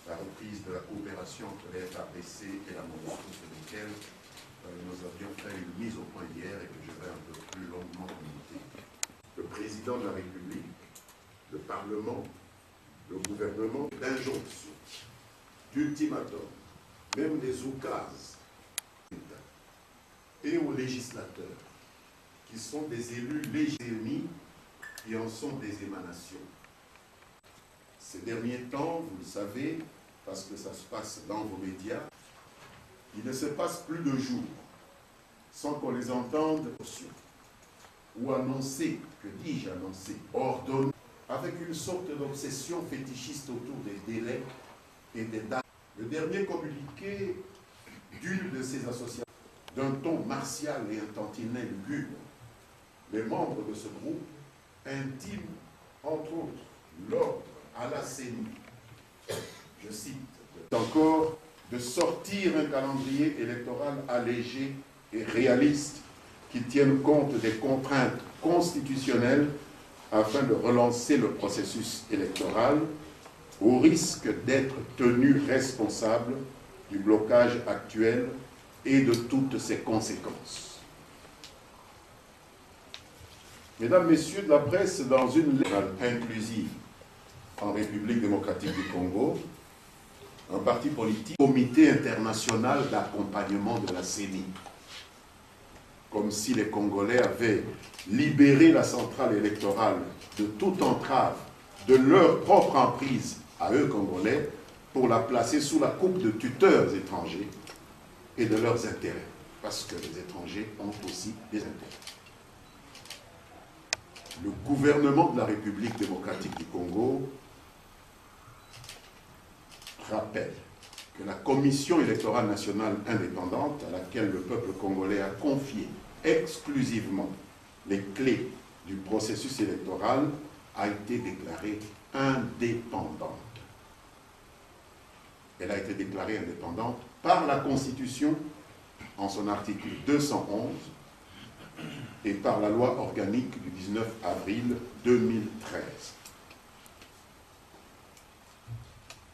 la reprise de la coopération entre les FARDC et la MONUSCO, sur lesquelles nous avions fait une mise au point hier et que je vais un peu plus longuement commenter. Le président de la République, le Parlement, le gouvernement, d'injonction, d'ultimatum, même des oukases, et aux législateurs, qui sont des élus légitimes, qui en sont des émanations. Ces derniers temps, vous le savez, parce que ça se passe dans vos médias, il ne se passe plus de jours sans qu'on les entende ou annoncer, que dis-je annoncer, ordonner, avec une sorte d'obsession fétichiste autour des délais et des dates. Le dernier communiqué d'une de ces associations, d'un ton martial et un tantinet lugubre, les membres de ce groupe intiment, entre autres, l'ordre à la CENI, je cite, encore de sortir un calendrier électoral allégé et réaliste qui tienne compte des contraintes constitutionnelles afin de relancer le processus électoral au risque d'être tenu responsable du blocage actuel et de toutes ses conséquences. Mesdames, Messieurs de la presse, dans une lettre inclusive en République démocratique du Congo, un parti politique, Comité international d'accompagnement de la CENI, comme si les Congolais avaient libéré la centrale électorale de toute entrave de leur propre emprise à eux, Congolais, pour la placer sous la coupe de tuteurs étrangers et de leurs intérêts, parce que les étrangers ont aussi des intérêts. Le gouvernement de la République démocratique du Congo rappelle que la Commission électorale nationale indépendante, à laquelle le peuple congolais a confié exclusivement les clés du processus électoral, a été déclarée indépendante. Elle a été déclarée indépendante par la Constitution, en son article 211, et par la loi organique du 19 avril 2013.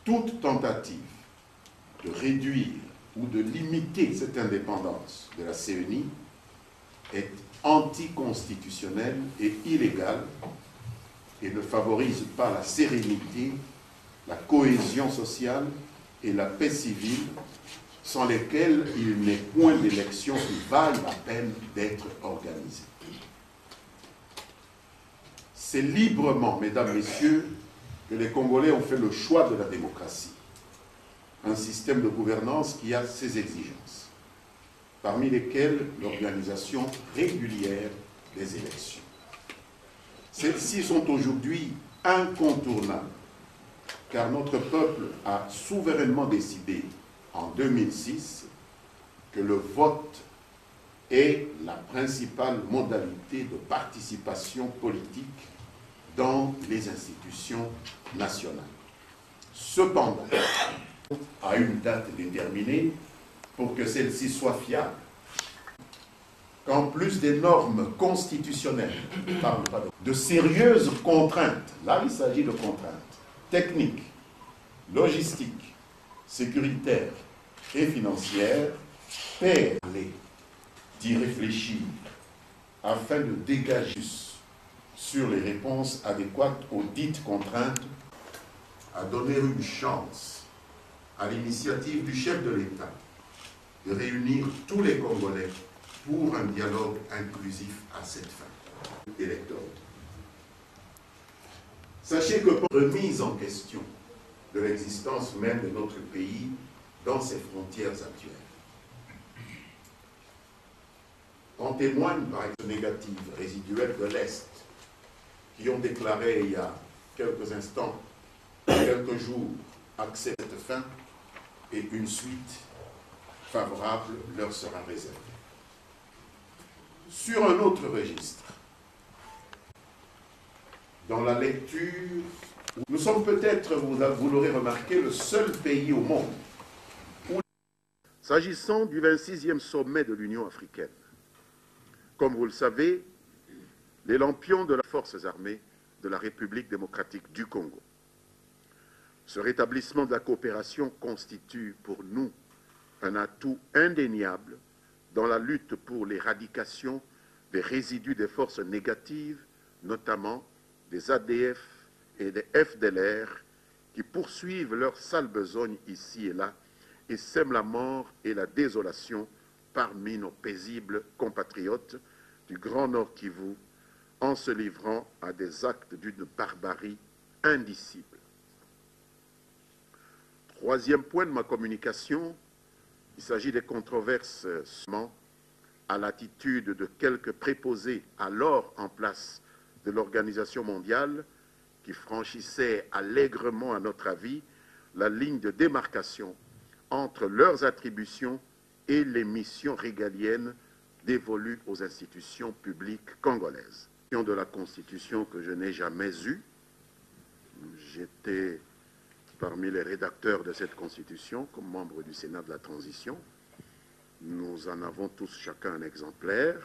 Toute tentative de réduire ou de limiter cette indépendance de la CENI est anticonstitutionnelle et illégale et ne favorise pas la sérénité, la cohésion sociale et la paix civile, sans lesquelles il n'est point d'élection qui vaille la peine d'être organisée. C'est librement, mesdames, messieurs, que les Congolais ont fait le choix de la démocratie, un système de gouvernance qui a ses exigences, parmi lesquelles l'organisation régulière des élections. Celles-ci sont aujourd'hui incontournables, car notre peuple a souverainement décidé en 2006 que le vote est la principale modalité de participation politique dans les institutions nationales. Cependant, à une date déterminée, pour que celle-ci soit fiable, qu'en plus des normes constitutionnelles, de sérieuses contraintes, là il s'agit de contraintes techniques, logistiques, sécuritaires et financières, permet d'y réfléchir afin de dégager sur les réponses adéquates aux dites contraintes, à donner une chance à l'initiative du chef de l'État de réunir tous les Congolais pour un dialogue inclusif à cette fin électorale. Sachez que pour remise en question de l'existence même de notre pays dans ses frontières actuelles, en témoignent par exemple les négatives résiduelles de l'Est qui ont déclaré il y a quelques instants, quelques jours, accès à cette fin et une suite favorable leur sera réservée. Sur un autre registre, dans la lecture, nous sommes peut-être, vous l'aurez remarqué, le seul pays au monde où, s'agissant du 26e sommet de l'Union africaine, comme vous le savez, les lampions de las forces armées de la République démocratique du Congo Ce rétablissement de la coopération constitue pour nous un atout indéniable dans la lutte pour l'éradication des résidus des forces négatives, notamment des ADF et des FDLR, qui poursuivent leur sale besogne ici et là et sèment la mort et la désolation parmi nos paisibles compatriotes du Grand Nord Kivu, en se livrant à des actes d'une barbarie indicible. Troisième point de ma communication, il s'agit des controverses à l'attitude de quelques préposés alors en place de l'Organisation mondiale qui franchissaient allègrement, à notre avis, la ligne de démarcation entre leurs attributions et les missions régaliennes dévolues aux institutions publiques congolaises. De la Constitution que je n'ai jamais eue. J'étais parmi les rédacteurs de cette Constitution comme membre du Sénat de la Transition. Nous en avons tous chacun un exemplaire.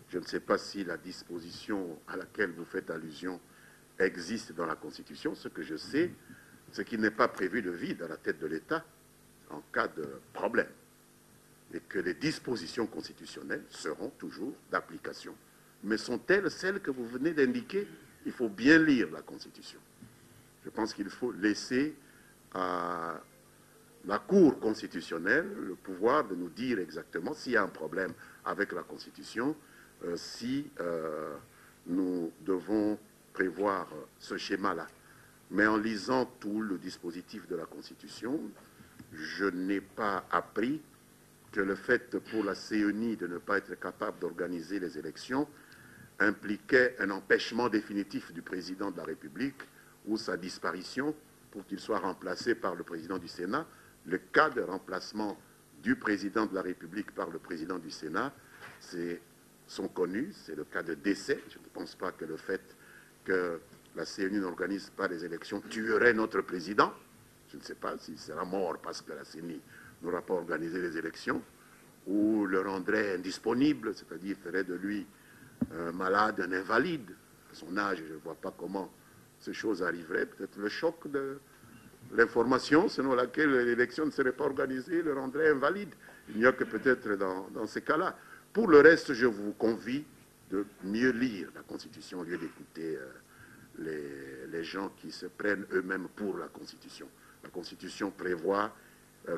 Je ne sais pas si la disposition à laquelle vous faites allusion existe dans la Constitution. Ce que je sais, c'est qu'il n'est pas prévu de vide à la tête de l'État en cas de problème et que les dispositions constitutionnelles seront toujours d'application. Mais sont-elles celles que vous venez d'indiquer? Il faut bien lire la Constitution. Je pense qu'il faut laisser à la Cour constitutionnelle le pouvoir de nous dire exactement s'il y a un problème avec la Constitution, si nous devons prévoir ce schéma-là. Mais en lisant tout le dispositif de la Constitution, je n'ai pas appris que le fait pour la CENI de ne pas être capable d'organiser les élections impliquait un empêchement définitif du président de la République ou sa disparition pour qu'il soit remplacé par le président du Sénat. Le cas de remplacement du président de la République par le président du Sénat sont connus, c'est le cas de décès. Je ne pense pas que le fait que la CENI n'organise pas les élections tuerait notre président. Je ne sais pas s'il sera mort parce que la CENI n'aura pas organisé les élections, ou le rendrait indisponible, c'est-à-dire ferait de lui un malade, un invalide. À son âge, je ne vois pas comment ces choses arriveraient. Peut-être le choc de l'information selon laquelle l'élection ne serait pas organisée le rendrait invalide. Il n'y a que peut-être dans ces cas-là. Pour le reste, je vous convie de mieux lire la Constitution au lieu d'écouter les gens qui se prennent eux-mêmes pour la Constitution. La Constitution prévoit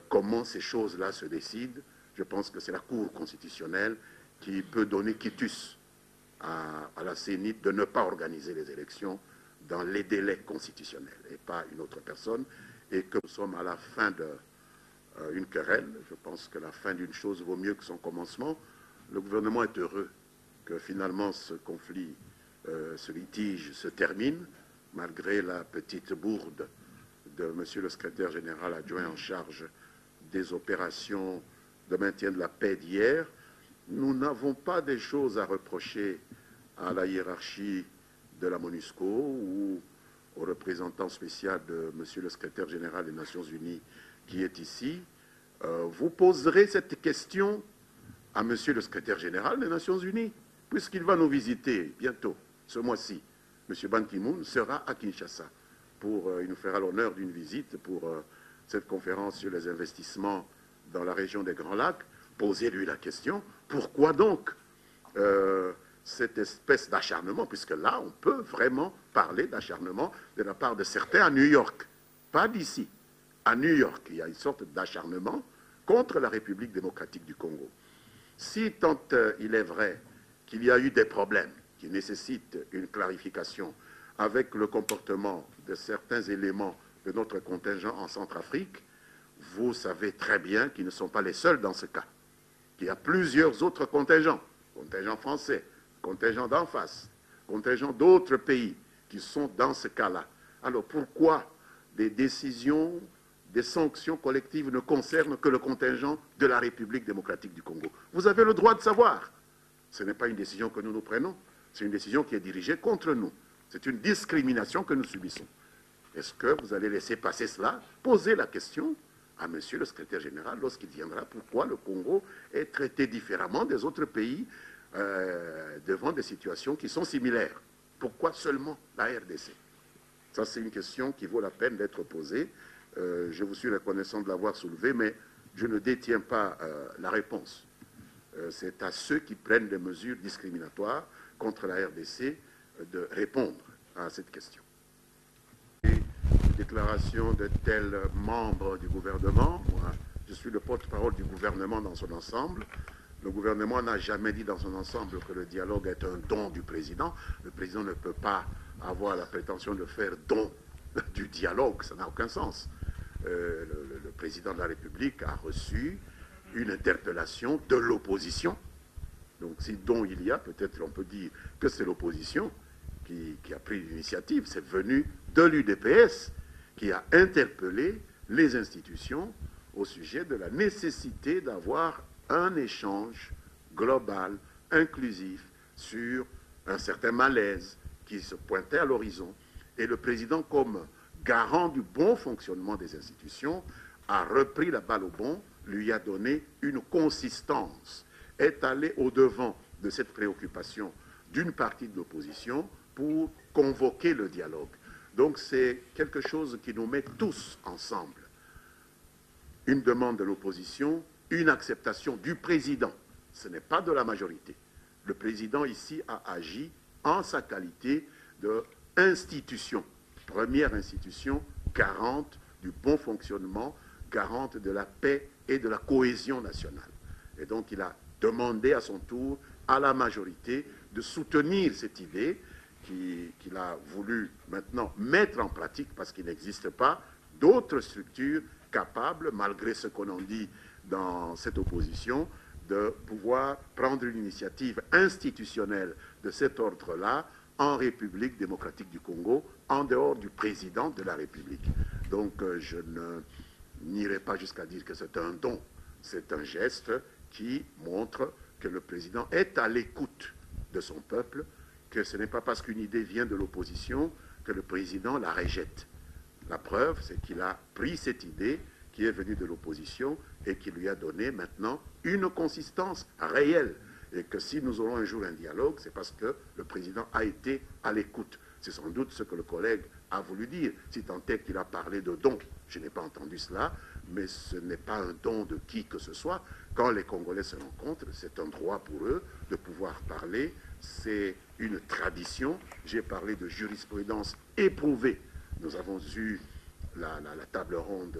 comment ces choses-là se décident. Je pense que c'est la Cour constitutionnelle qui peut donner quitus à la CENI de ne pas organiser les élections dans les délais constitutionnels et pas une autre personne, et que nous sommes à la fin d'une querelle. Je pense que la fin d'une chose vaut mieux que son commencement. Le gouvernement est heureux que finalement ce conflit, ce litige se termine, malgré la petite bourde de M. le secrétaire général adjoint en charge des opérations de maintien de la paix d'hier. Nous n'avons pas des choses à reprocher à la hiérarchie de la MONUSCO ou au représentant spécial de M. le secrétaire général des Nations Unies qui est ici. Vous poserez cette question à M. le secrétaire général des Nations Unies, puisqu'il va nous visiter bientôt, ce mois-ci. M. Ban Ki-moon sera à Kinshasa. Il nous fera l'honneur d'une visite pour cette conférence sur les investissements dans la région des Grands Lacs. Posez-lui la question, pourquoi donc cette espèce d'acharnement, puisque là, on peut vraiment parler d'acharnement de la part de certains à New York, pas d'ici. À New York, il y a une sorte d'acharnement contre la République démocratique du Congo. Si tant il est vrai qu'il y a eu des problèmes qui nécessitent une clarification avec le comportement de certains éléments de notre contingent en Centrafrique, vous savez très bien qu'ils ne sont pas les seuls dans ce cas. Il y a plusieurs autres contingents, contingent français, contingent d'en face, contingent d'autres pays qui sont dans ce cas-là. Alors pourquoi des décisions, des sanctions collectives ne concernent que le contingent de la République démocratique du Congo? Vous avez le droit de savoir. Ce n'est pas une décision que nous prenons, c'est une décision qui est dirigée contre nous. C'est une discrimination que nous subissons. Est-ce que vous allez laisser passer cela? Posez la question à M. le secrétaire général lorsqu'il viendra, pourquoi le Congo est traité différemment des autres pays devant des situations qui sont similaires. Pourquoi seulement la RDC? Ça, c'est une question qui vaut la peine d'être posée. Je vous suis reconnaissant de l'avoir soulevée, mais je ne détiens pas la réponse. C'est à ceux qui prennent des mesures discriminatoires contre la RDC de répondre à cette question. Déclaration de tels membres du gouvernement. Moi, je suis le porte-parole du gouvernement dans son ensemble. Le gouvernement n'a jamais dit dans son ensemble que le dialogue est un don du président. Le président ne peut pas avoir la prétention de faire don du dialogue, ça n'a aucun sens. Le président de la République a reçu une interpellation de l'opposition. Donc si don il y a, peut-être on peut dire que c'est l'opposition qui a pris l'initiative. C'est venu de l'UDPS qui a interpellé les institutions au sujet de la nécessité d'avoir un échange global, inclusif, sur un certain malaise qui se pointait à l'horizon. Et le président, comme garant du bon fonctionnement des institutions, a repris la balle au bond, lui a donné une consistance, est allé au-devant de cette préoccupation d'une partie de l'opposition pour convoquer le dialogue. Donc c'est quelque chose qui nous met tous ensemble. Une demande de l'opposition, une acceptation du président. Ce n'est pas de la majorité. Le président ici a agi en sa qualité d'institution, première institution garante du bon fonctionnement, garante de la paix et de la cohésion nationale. Et donc il a demandé à son tour à la majorité de soutenir cette idée qu'il a voulu maintenant mettre en pratique parce qu'il n'existe pas d'autres structures capables, malgré ce qu'on en dit dans cette opposition, de pouvoir prendre une initiative institutionnelle de cet ordre-là en République démocratique du Congo, en dehors du président de la République. Donc je n'irai pas jusqu'à dire que c'est un don, c'est un geste qui montre que le président est à l'écoute de son peuple, que ce n'est pas parce qu'une idée vient de l'opposition que le président la rejette. La preuve, c'est qu'il a pris cette idée qui est venue de l'opposition et qui lui a donné maintenant une consistance réelle. Et que si nous aurons un jour un dialogue, c'est parce que le président a été à l'écoute. C'est sans doute ce que le collègue a voulu dire, si tant est qu'il a parlé de don. Je n'ai pas entendu cela, mais ce n'est pas un don de qui que ce soit. Quand les Congolais se rencontrent, c'est un droit pour eux de pouvoir parler. C'est une tradition. J'ai parlé de jurisprudence éprouvée. Nous avons eu la table ronde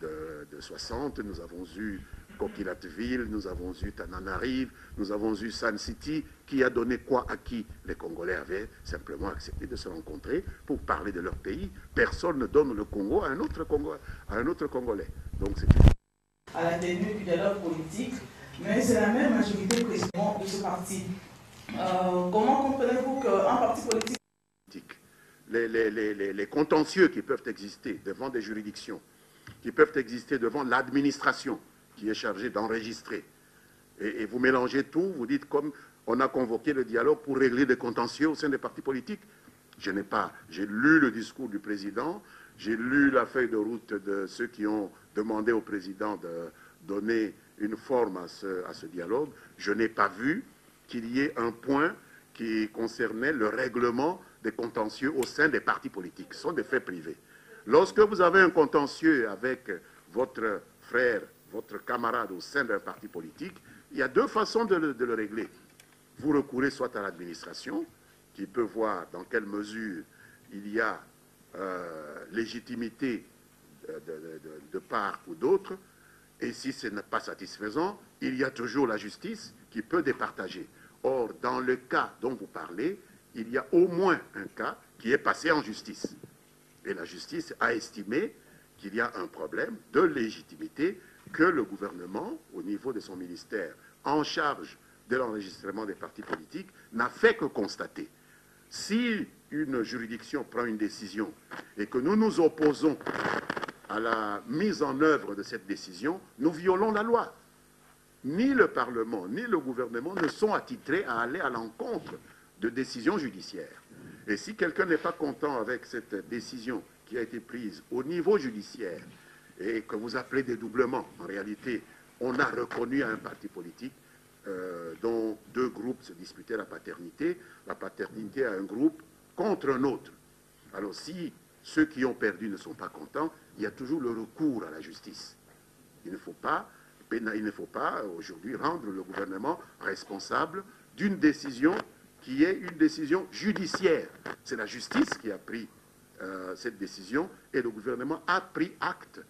de 60, nous avons eu Coquilateville, nous avons eu Tananarive, nous avons eu Sun City, qui a donné quoi à qui? Les Congolais avaient simplement accepté de se rencontrer pour parler de leur pays. Personne ne donne le Congo à un autre Congolais. Donc c'est à la tenue du dialogue politique, mais c'est la même majorité présidente de ce parti. Comment comprenez-vous qu'un parti politique... Les contentieux qui peuvent exister devant des juridictions, qui peuvent exister devant l'administration qui est chargée d'enregistrer. Et vous mélangez tout, vous dites comme on a convoqué le dialogue pour régler des contentieux au sein des partis politiques. J'ai lu le discours du président, j'ai lu la feuille de route de ceux qui ont demandé au président de donner une forme à ce dialogue. Je n'ai pas vu qu'il y ait un point qui concernait le règlement des contentieux au sein des partis politiques. Ce sont des faits privés. Lorsque vous avez un contentieux avec votre frère, votre camarade au sein d'un parti politique, il y a deux façons de le régler. Vous recourez soit à l'administration, qui peut voir dans quelle mesure il y a légitimité de part ou d'autre, et si ce n'est pas satisfaisant, il y a toujours la justice qui peut départager. Or, dans le cas dont vous parlez, il y a au moins un cas qui est passé en justice. Et la justice a estimé qu'il y a un problème de légitimité que le gouvernement, au niveau de son ministère, en charge de l'enregistrement des partis politiques, n'a fait que constater. Si une juridiction prend une décision et que nous nous opposons à la mise en œuvre de cette décision, nous violons la loi. Ni le Parlement, ni le gouvernement ne sont attitrés à aller à l'encontre de décisions judiciaires. Et si quelqu'un n'est pas content avec cette décision qui a été prise au niveau judiciaire et que vous appelez dédoublement, en réalité, on a reconnu à un parti politique dont deux groupes se disputaient la paternité à un groupe contre un autre. Alors si ceux qui ont perdu ne sont pas contents, il y a toujours le recours à la justice. Il ne faut pas aujourd'hui rendre le gouvernement responsable d'une décision qui est une décision judiciaire. C'est la justice qui a pris cette décision et le gouvernement a pris acte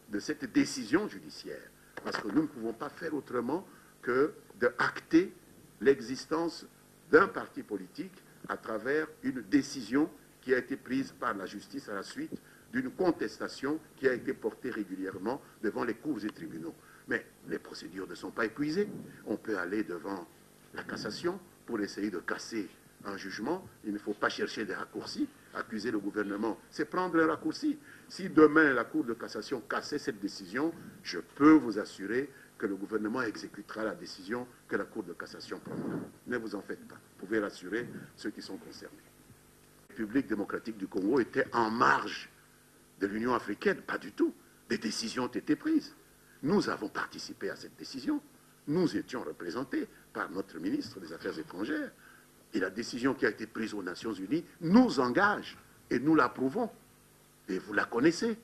de cette décision judiciaire. Parce que nous ne pouvons pas faire autrement que de acter l'existence d'un parti politique à travers une décision qui a été prise par la justice à la suite d'une contestation qui a été portée régulièrement devant les cours et tribunaux. Mais les procédures ne sont pas épuisées. On peut aller devant la cassation pour essayer de casser un jugement. Il ne faut pas chercher des raccourcis. Accuser le gouvernement, c'est prendre un raccourci. Si demain la Cour de cassation cassait cette décision, je peux vous assurer que le gouvernement exécutera la décision que la Cour de cassation prendra. Ne vous en faites pas. Vous pouvez rassurer ceux qui sont concernés. La République démocratique du Congo était en marge de l'Union africaine. Pas du tout. Des décisions ont été prises. Nous avons participé à cette décision. Nous étions représentés par notre ministre des Affaires étrangères. Et la décision qui a été prise aux Nations Unies nous engage et nous l'approuvons. Et vous la connaissez.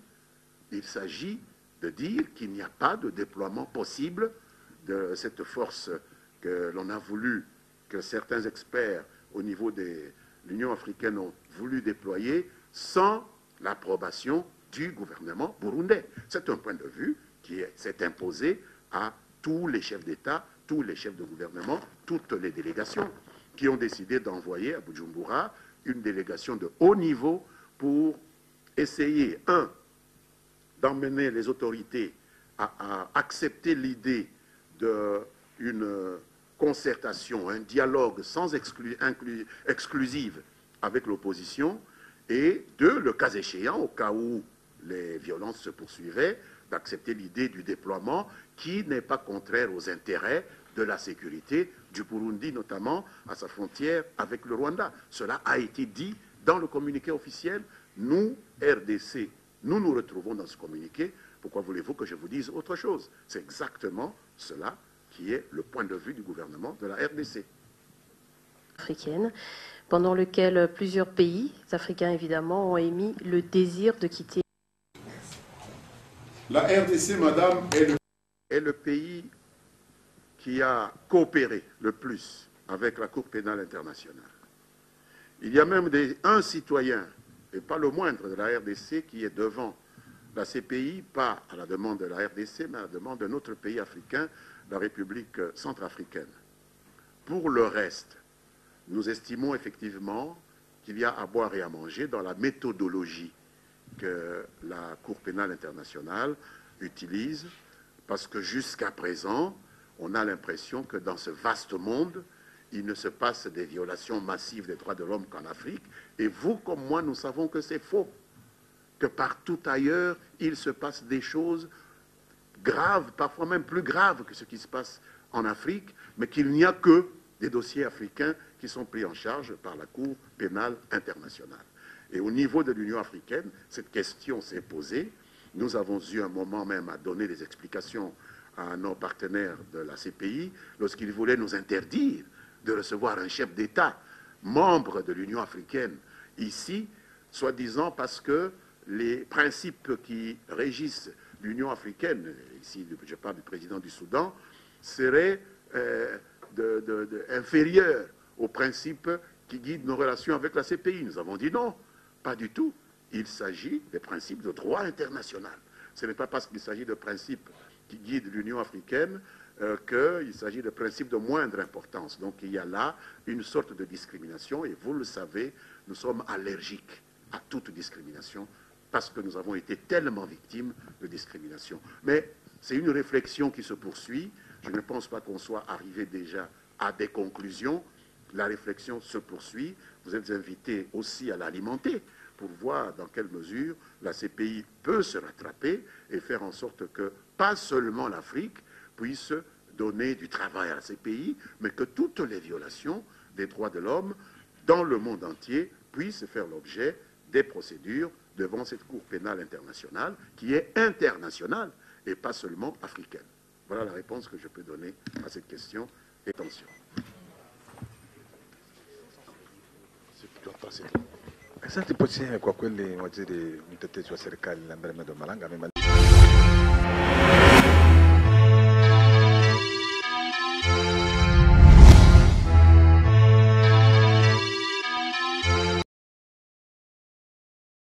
Il s'agit de dire qu'il n'y a pas de déploiement possible de cette force que l'on a voulu, que certains experts au niveau de l'Union africaine ont voulu déployer sans l'approbation du gouvernement burundais. C'est un point de vue qui s'est imposé à tous les chefs d'État, tous les chefs de gouvernement, toutes les délégations qui ont décidé d'envoyer à Bujumbura une délégation de haut niveau pour essayer, d'emmener les autorités à accepter l'idée d'une concertation, un dialogue sans exclusive avec l'opposition, et le cas échéant, au cas où les violences se poursuivaient, d'accepter l'idée du déploiement qui n'est pas contraire aux intérêts de la sécurité du Burundi, notamment à sa frontière avec le Rwanda. Cela a été dit dans le communiqué officiel. Nous, RDC, nous nous retrouvons dans ce communiqué. Pourquoi voulez-vous que je vous dise autre chose? C'est exactement cela qui est le point de vue du gouvernement de la RDC. Africaine, pendant lequel plusieurs pays africains, évidemment, ont émis le désir de quitter. La RDC, madame, est le pays qui a coopéré le plus avec la Cour pénale internationale. Il y a même un citoyen, et pas le moindre de la RDC, qui est devant la CPI, pas à la demande de la RDC, mais à la demande d'un autre pays africain, la République centrafricaine. Pour le reste, nous estimons effectivement qu'il y a à boire et à manger dans la méthodologie que la Cour pénale internationale utilise, parce que jusqu'à présent, on a l'impression que dans ce vaste monde, il ne se passe des violations massives des droits de l'homme qu'en Afrique. Et vous, comme moi, nous savons que c'est faux. Que partout ailleurs, il se passe des choses graves, parfois même plus graves que ce qui se passe en Afrique, mais qu'il n'y a que des dossiers africains qui sont pris en charge par la Cour pénale internationale. Et au niveau de l'Union africaine, cette question s'est posée. Nous avons eu un moment même à donner des explications à nos partenaires de la CPI lorsqu'ils voulaient nous interdire de recevoir un chef d'État membre de l'Union africaine ici, soi-disant parce que les principes qui régissent l'Union africaine, ici je parle du président du Soudan, seraient inférieurs aux principes qui guident nos relations avec la CPI. Nous avons dit non, pas du tout. Il s'agit des principes de droit international. Ce n'est pas parce qu'il s'agit de principes qui guident l'Union africaine qu'il s'agit de principes de moindre importance. Donc il y a là une sorte de discrimination, et vous le savez, nous sommes allergiques à toute discrimination parce que nous avons été tellement victimes de discrimination. Mais c'est une réflexion qui se poursuit. Je ne pense pas qu'on soit arrivé déjà à des conclusions. La réflexion se poursuit. Vous êtes invités aussi à l'alimenter pour voir dans quelle mesure la CPI peut se rattraper et faire en sorte que pas seulement l'Afrique puisse donner du travail à la CPI, mais que toutes les violations des droits de l'homme dans le monde entier puissent faire l'objet des procédures devant cette Cour pénale internationale qui est internationale et pas seulement africaine. Voilà la réponse que je peux donner à cette question. Et attention. Asante Pochi, kwa kweli waziri mtetezi wa serikali Lambert Mende Malanga